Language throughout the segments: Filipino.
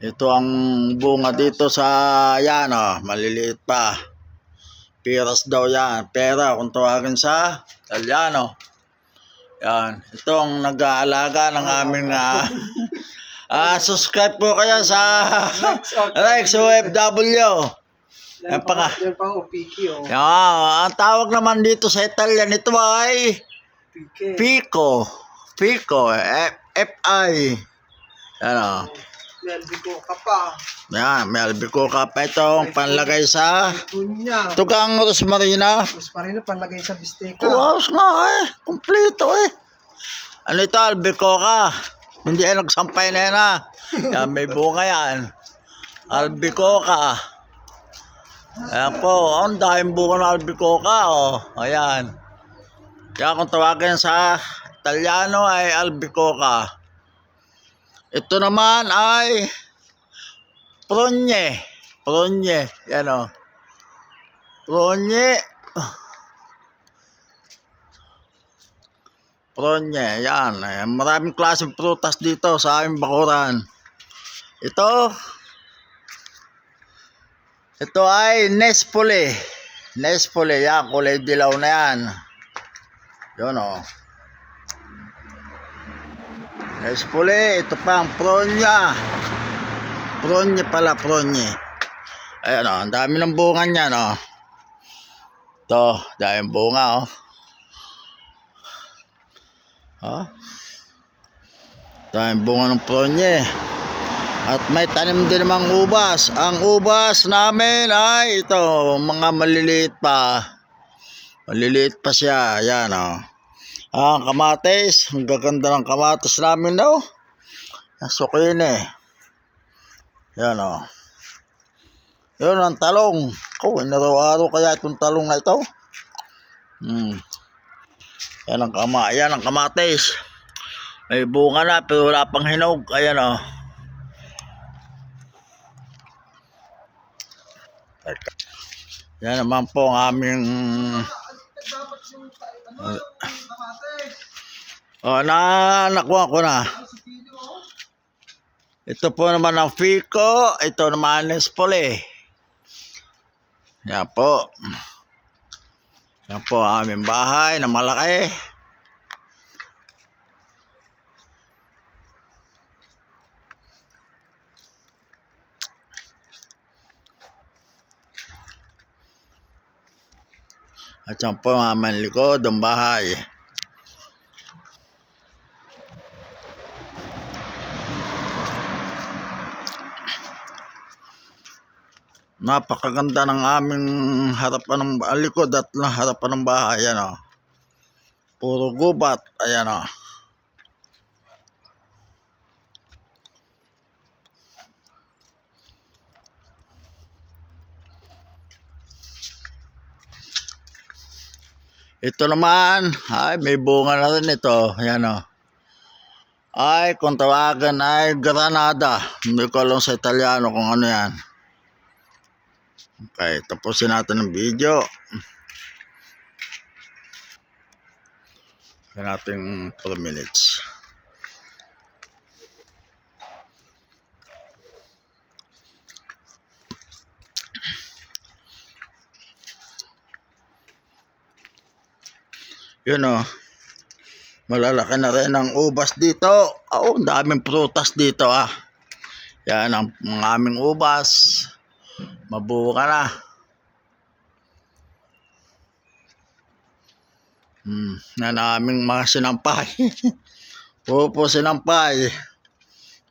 Ito ang bunga dito sa yan maliliit pa. Piras daw yan. Pera kung tawagin sa Italiano. Yan. Ito ang nag-aalaga ng aming subscribe po kayo sa Rex OFW. Yan pa nga. Yan pa o, Piki o. Yan. Ang tawag naman dito sa Italian ito ay Piki. Pico. Pico. F-I. Yan o. May albigo ka pa. Yan, may albico ka pa itong panlagay sa Tunya. ito kang rosmarina. Tapos pa rin na panlagay sa bisteka. Wow, nga kompleto Ano ito, albicoca. Hindi nagsampay na yan Yan, may bunga yan. Albicoca. Ayan po, ang daming bunga ng albicoca Ayan. Kaya kung tawagin sa Italiano ay albicoca. Ito naman ay Progne. Progne. Yan Progne. Progne. Yan. Maraming klaseng prutas dito sa aming bakuran. Ito ay Nespole. Nespole. Yan. Kulay dilaw na yan. Yun Nespole. Ito pa ang Progne. Progne pala, Progne. Ayan ang dami ng bunga niyan Ito, daming bunga daming bunga ng Progne. At may tanim din namang ubas. Ang ubas namin ay ito, mga maliliit pa. Maliliit pa siya. Ayan ang kamatis. Ang gaganda ng kamatis namin Sukin Yan Yun ang talong. Inaraw-araw kaya itong talong na ito. Yan ang kamatis. May bunga na pero wala pang hinog. Ayan Yan naman po ang aming nakuha ko na. Ito po naman ang Pico. Ito naman ang Nespole. Yan po. Yan po ang aming bahay na malaki. At yan po ang aming likod ng bahay. Napakaganda ng aming harapan ng likod at harapan ng bahay. Ayan Puro gubat. Ayan Ito naman ay may bunga na rin ito. Ayan ay kung tawagan ay Granada. Hindi ko alam sa Italiano kung ano yan. Okay, tapusin natin ang video. Yan natin 4 minutes. Yun malalaki na rin ang ubas dito. Ang daming prutas dito Yan ang aming ubas. Mabuka na. Na naming mga sinampay. Pupo sinampay.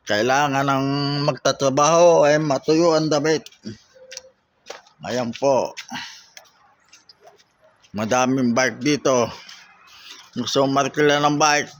Kailangan ng magtatrabaho ay matuyo ang damit. Ayan po. Madaming bike dito. Gusto markila ng bike.